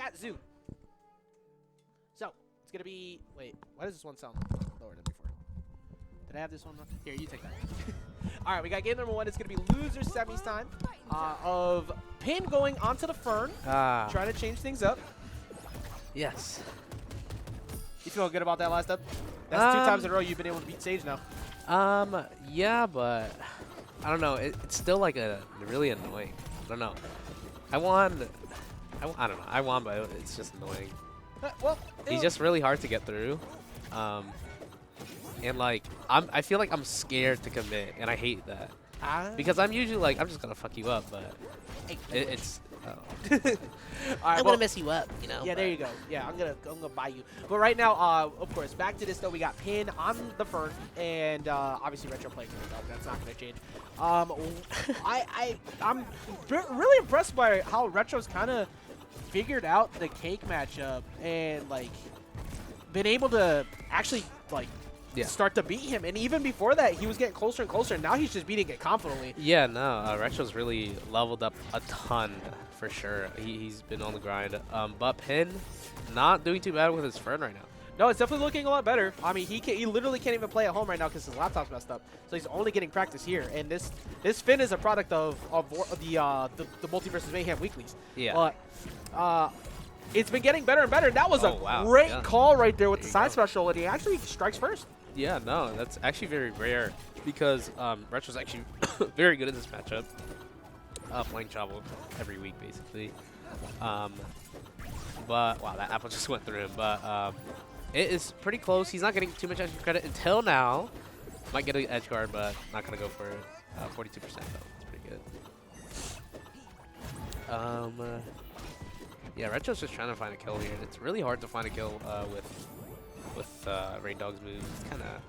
at Zoo. So, it's going to be... Wait, why does this one sound lower than before? Did I have this one? Here, you take that. All right, we got game number 1. It's going to be loser semis time of Pin going onto the Fern, trying to change things up. Yes. You feel good about that last up? That's 2 times in a row you've been able to beat Sage now. Yeah, but I don't know. It's still like really annoying. I don't know. I won. I don't know. I won, but it's just annoying. Well, he's just really hard to get through. And like I feel like I'm scared to commit, and I hate that because I'm usually like I'm just gonna fuck you up, but it's. Oh. I'm gonna mess you up, you know. Yeah, there you go. Yeah, I'm gonna buy you. But right now, of course, back to this though. We got Pin on the Fern, and obviously Retro playing Reindog. That's not gonna change. I'm really impressed by how Retro's kind of figured out the cake matchup and like been able to actually like. Yeah. Start to beat him, and even before that, he was getting closer and closer, and now he's just beating it confidently. Yeah, no, Retro's really leveled up a ton, for sure. He's been on the grind, but Pin not doing too bad with his Fern right now. No, it's definitely looking a lot better. I mean, he literally can't even play at home right now because his laptop's messed up, so he's only getting practice here, and this Finn is a product of the MultiVersus Mayhem weeklies. Yeah. But, it's been getting better and better, and that was a great call right there with the side special, and he actually strikes first. Yeah, no, that's actually very rare because Retro's actually very good in this matchup, playing Chavo every week basically. But wow, that apple just went through him. But it is pretty close. He's not getting too much extra credit until now. Might get an edge guard, but not gonna go for it. 42% though. It's pretty good. Yeah, Retro's just trying to find a kill here, and it's really hard to find a kill with Reindog's moves. It's kind of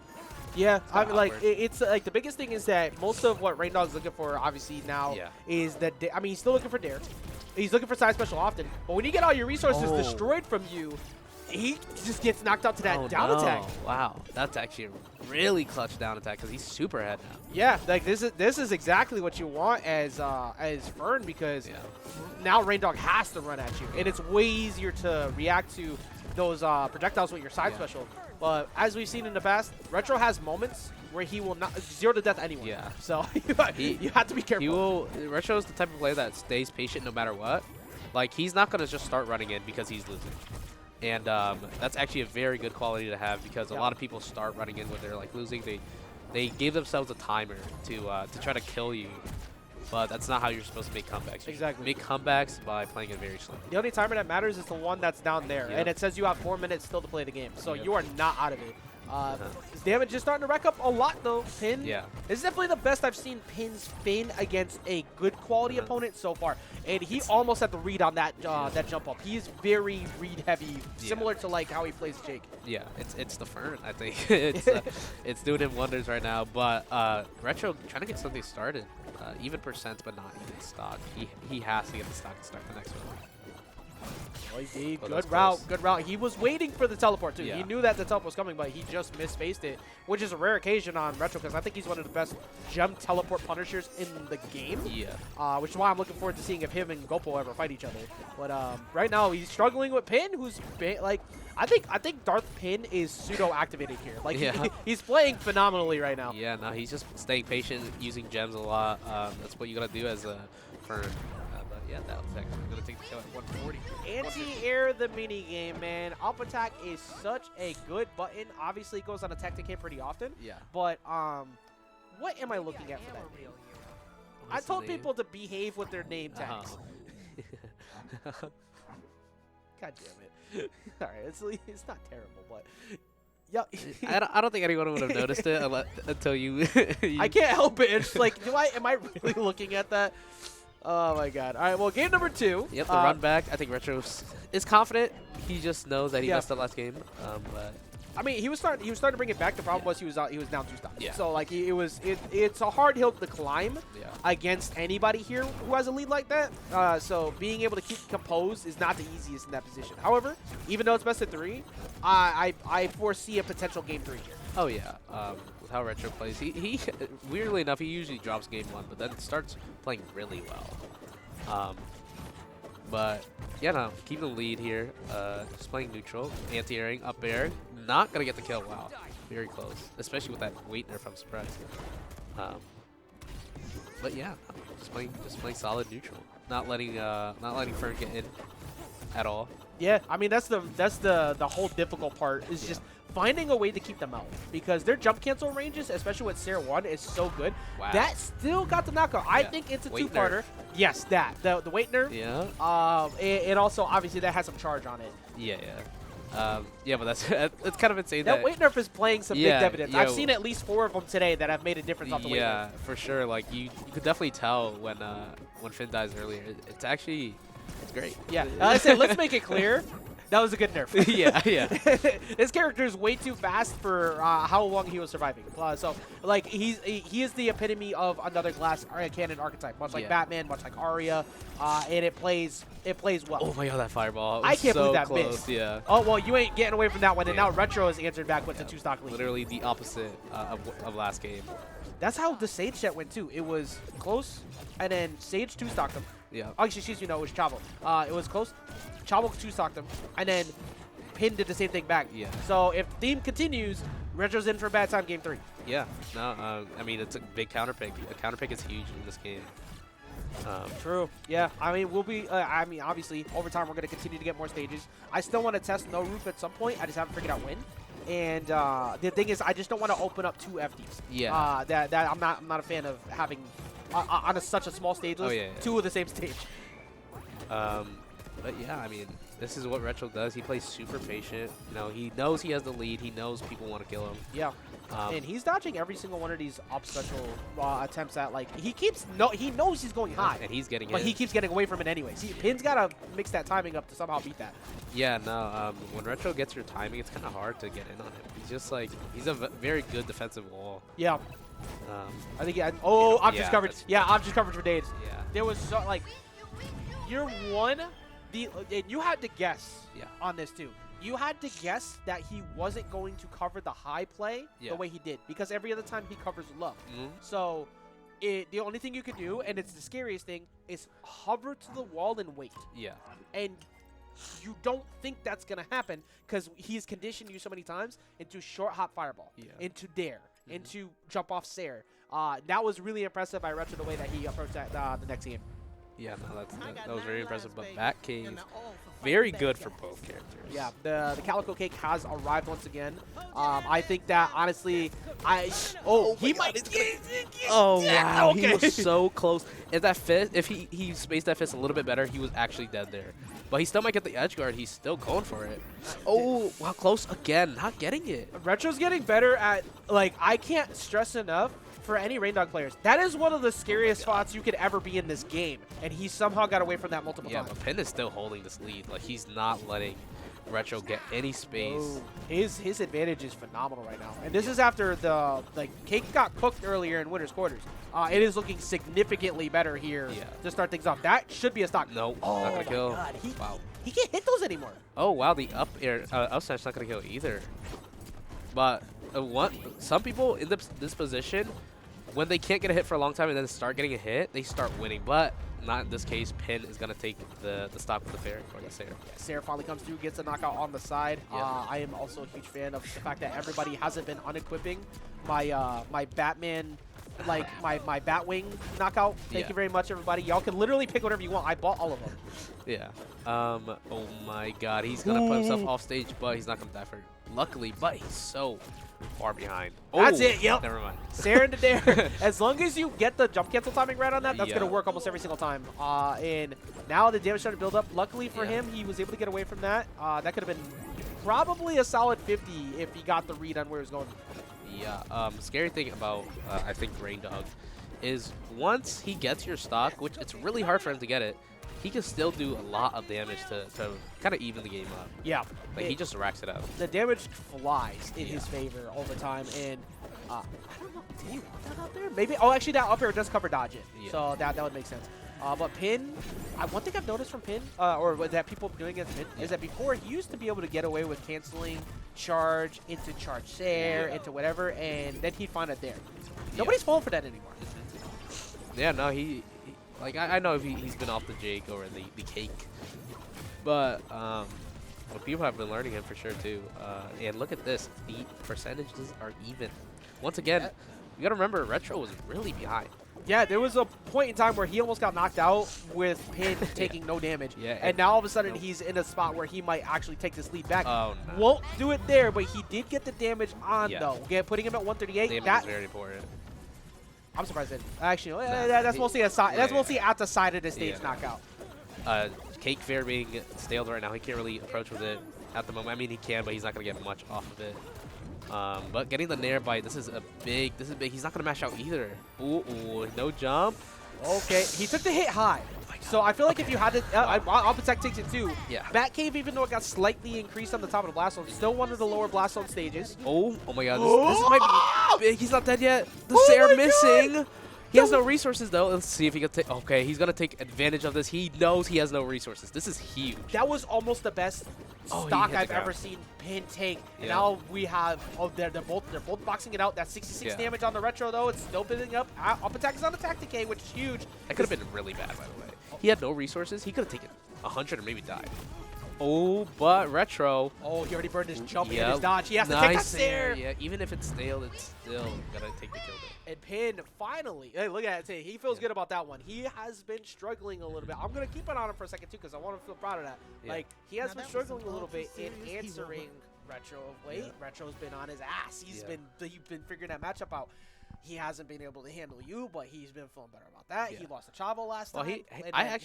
I mean, like it's like the biggest thing is that most of what Reindog's looking for, obviously now, is that I mean he's still looking for dare, he's looking for side special often, but when you get all your resources destroyed from you, he just gets knocked out to that down attack. Wow, that's actually a really clutch down attack because he's super ahead now. Yeah, like this is exactly what you want as Fern, because now Reindog has to run at you, and it's way easier to react to those projectiles with your side special. But as we've seen in the past, Retro has moments where he will not 0 to death anyone. Yeah. So you have to be careful. Retro is the type of player that stays patient no matter what. Like he's not gonna just start running in because he's losing. And that's actually a very good quality to have because a lot of people start running in when they're like losing. They gave themselves a timer to try to kill you. But that's not how you're supposed to make comebacks. Exactly. Make comebacks by playing it very slow. The only timer that matters is the one that's down there. And it says you have 4 minutes still to play the game. So you are not out of it. His damage is starting to rack up a lot, though. Pin. Yeah. This is definitely the best I've seen Pin's Finn against a good quality opponent so far. And he almost had the read on that that jump up. He's very read heavy, similar to like how he plays Jake. Yeah, it's the Fern, I think. It's doing him wonders right now. But Retro trying to get something started. Even percent, but not even stock. He has to get the stock to start the next one. Good route, good route. He was waiting for the teleport too. He knew that the teleport was coming, but he just misspaced it, which is a rare occasion on Retro because I think he's one of the best gem teleport punishers in the game. Yeah. Which is why I'm looking forward to seeing if him and Gopo ever fight each other. But right now he's struggling with Pin, who's like I think Darth Pin is pseudo activated here. Like he's playing phenomenally right now. Yeah, no, he's just staying patient, using gems a lot. That's what you gotta do as a Fern. Yeah, that was actually going to take the kill at 140. Anti-air the mini game, man. Up attack is such a good button. Obviously, it goes on a tech hit pretty often. Yeah. But what am I looking at for that name? I told people to behave with their name tags. God damn it. All right, it's not terrible, but yeah. I don't think anyone would have noticed it until you. I can't help it. It's like, am I really looking at that? Oh my god. All right, well, game number 2. Yep, the run back. I think Retro is confident. He just knows that he messed up last game. But I mean, he was starting to bring it back. The problem was he was down 2 stocks. Yeah. So like it's a hard hill to climb against anybody here who has a lead like that. So being able to keep composed is not the easiest in that position. However, even though it's best of 3, I foresee a potential game 3 here. Oh yeah. With how Retro plays, he weirdly enough, he usually drops game 1, but then starts playing really well. But yeah, no, keep the lead here. Just playing neutral, anti-airing, up air, not gonna get the kill. Wow, very close, especially with that weight nerf from Suppress. But yeah, just playing solid neutral, not letting Fern get in at all. Yeah, I mean that's the whole difficult part is just finding a way to keep them out because their jump cancel ranges, especially with Sarah 1, is so good. Wow. That still got the knockout. I think it's a two-parter. Yes, the weight nerf. Yeah. And also obviously that has some charge on it. Yeah, yeah. Yeah, but that's kind of insane. That weight nerf is playing some big dividends. Yeah. I've seen at least 4 of them today that have made a difference off the weight nerf. Yeah, for sure. Like you could definitely tell when Finn dies earlier. It's great. Yeah. I said, let's make it clear. That was a good nerf. Yeah. His character is way too fast for how long he was surviving. So, like, he is the epitome of another glass cannon archetype, much like Batman, much like Arya, and it plays well. Oh my god, that fireball! I can't believe that close. missed. Yeah. Oh well, you ain't getting away from that one, and now Retro has answered back with the 2-stock lead. Literally the opposite of last game. That's how the Sage set went too. It was close, and then Sage 2-stocked him. Yeah. Actually, excuse me, no, it was Chavo. It was close. Chavo 2-stocked him, and then Pin did the same thing back. Yeah. So if theme continues, Retro's in for a bad time game 3. Yeah. No. I mean, it's a big counter pick. A counter pick is huge in this game. True. Yeah. I mean, we'll be. I mean, obviously, over time we're going to continue to get more stages. I still want to test no roof at some point. I just haven't figured out when. And the thing is, I just don't want to open up 2 FDs. Yeah. That I'm not a fan of having on such a small stage list, 2 of the same stage. But yeah, I mean, this is what Retro does. He plays super patient. You know, he knows he has the lead. He knows people want to kill him. Yeah. And he's dodging every single one of these up special attempts at, like, he knows he's going high. And he's getting But he keeps getting away from it anyway. See, Pin's got to mix that timing up to somehow beat that. Yeah, no, when Retro gets your timing, it's kind of hard to get in on him. He's just like, he's a very good defensive wall. Yeah. I think, object coverage. Yeah, object coverage for days. Yeah. There was, so, like, year 1, and you had to guess on this too. You had to guess that he wasn't going to cover the high play the way he did, because every other time he covers low. So the only thing you could do, and it's the scariest thing, is hover to the wall and wait. Yeah. And you don't think that's going to happen because he's conditioned you so many times into short hop fireball, into dare, into jump off Sair. That was really impressive by Retro the way that he approached that the next game. Yeah, no, that was very impressive. But Bat Cave, very good for both characters. Yeah, the Calico Cake has arrived once again. I think that honestly, he might. Oh wow, he was so close. If that fist, if he spaced that fist a little bit better, he was actually dead there. But he still might get the edge guard. He's still going for it. Oh, wow, close again, not getting it. Retro's getting better at, like, I can't stress enough. For any Reindog players, that is one of the scariest spots you could ever be in this game, and he somehow got away from that multiple times. Yeah, but Pin is still holding this lead. Like, he's not letting Retro get any space. Oh, his advantage is phenomenal right now, and this is after the cake got cooked earlier in winner's quarters. It is looking significantly better here to start things off. That should be a stock. Nope, not gonna kill. God, he can't hit those anymore. Oh wow, the up air up smash not gonna kill either. But some people in this position, when they can't get a hit for a long time and then start getting a hit, they start winning. But not in this case. Pin is going to take the stock with the Fair or the Sair. Yeah, Sair finally comes through, gets a knockout on the side. I am also a huge fan of the fact that everybody hasn't been unequipping my my Batman, like my Batwing knockout. Thank you very much, everybody. Y'all can literally pick whatever you want. I bought all of them. Yeah. Oh my God, he's going to put himself off stage, but he's not going to die for it. Luckily, but he's so far behind. That's it, yep. Never mind. Sair into dare. As long as you get the jump cancel timing right on that, that's going to work almost every single time. And now the damage starting to build up. Luckily for him, he was able to get away from that. That could have been probably a solid 50 if he got the read on where he was going. Yeah, scary thing about, I think, Reindog is once he gets your stock, which it's really hard for him to get it, he can still do a lot of damage to kind of even the game up. Yeah. Like, he just racks it up. The damage flies in his favor all the time, and I don't know, did he want that out there? Maybe, oh, actually, that up air does cover dodge it, so that would make sense. But Pin, one thing I've noticed from Pin, or that people doing against Pin, is that before he used to be able to get away with canceling charge into charge Sair, into whatever, and then he'd find it there. Nobody's falling for that anymore. Yeah, no, like, I know if he's been off the Jake or the cake. But people have been learning him for sure too. And look at this, the percentages are even. Once again, you gotta remember Retro was really behind. Yeah, there was a point in time where he almost got knocked out with Pin taking no damage. Yeah, and now all of a sudden he's in a spot where he might actually take this lead back. Oh, no. Won't do it there, but he did get the damage on though. Putting him at 138. Damage That is very important. I'm surprised it. Actually, that's mostly a side. That's mostly at the side of the stage knockout. Cake Fair being staled right now, he can't really approach with it at the moment. I mean, he can, but he's not gonna get much off of it. But getting the Nair bite, this is big. He's not gonna mash out either. Ooh, no jump. Okay, he took the hit high. So I feel like if you had to, Opposite takes it too. Yeah. Bat Cave, even though it got slightly increased on the top of the Blast Zone, still one of the lower Blast Zone stages. Oh my God, this might be big. He's not dead yet. The Sair missing. God. He has no resources though. Let's see if he can take. Okay, he's gonna take advantage of this. He knows he has no resources. This is huge. That was almost the best stock I've ever seen Pin take. And now we have. Oh, they're both boxing it out. That's 66 damage on the Retro though. It's still building up. Up attack is on attack decay, which is huge. That could have been really bad, by the way. He had no resources. He could have taken 100 or maybe died. Oh, but Retro. Oh, he already burned his jump and his dodge. He has to take that Sair. Yeah, even if it's stale, it's still gonna take the kill there. And Pin finally, hey, look at it. He feels good about that one. He has been struggling a little bit. I'm gonna keep it on him for a second too, because I want to feel proud of that. Like he has been struggling a little bit in answering Retro of late. Retro's been on his ass. He's been figuring that matchup out. He hasn't been able to handle you, but he's been feeling better about that. He lost to Chavo last time. He's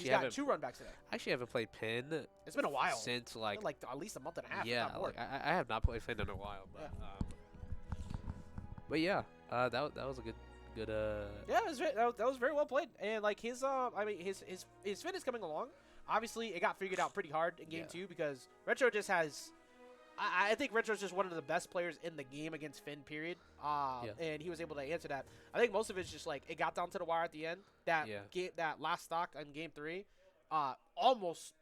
got 2 runbacks today. I actually haven't played Pin. It's been a while. Since like at least a month and a half. Yeah, like, I have not played Pin in a while, but yeah, that was a good. Yeah, that was very well played, and like his I mean his fit is coming along. Obviously, it got figured out pretty hard in game 2 because Retro just has. I think Retro's just one of the best players in the game against Finn, period. And he was able to answer that. I think most of it's just like it got down to the wire at the end. That last stock in game 3, almost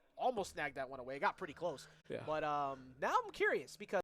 snagged that one away. It got pretty close. But now I'm curious because.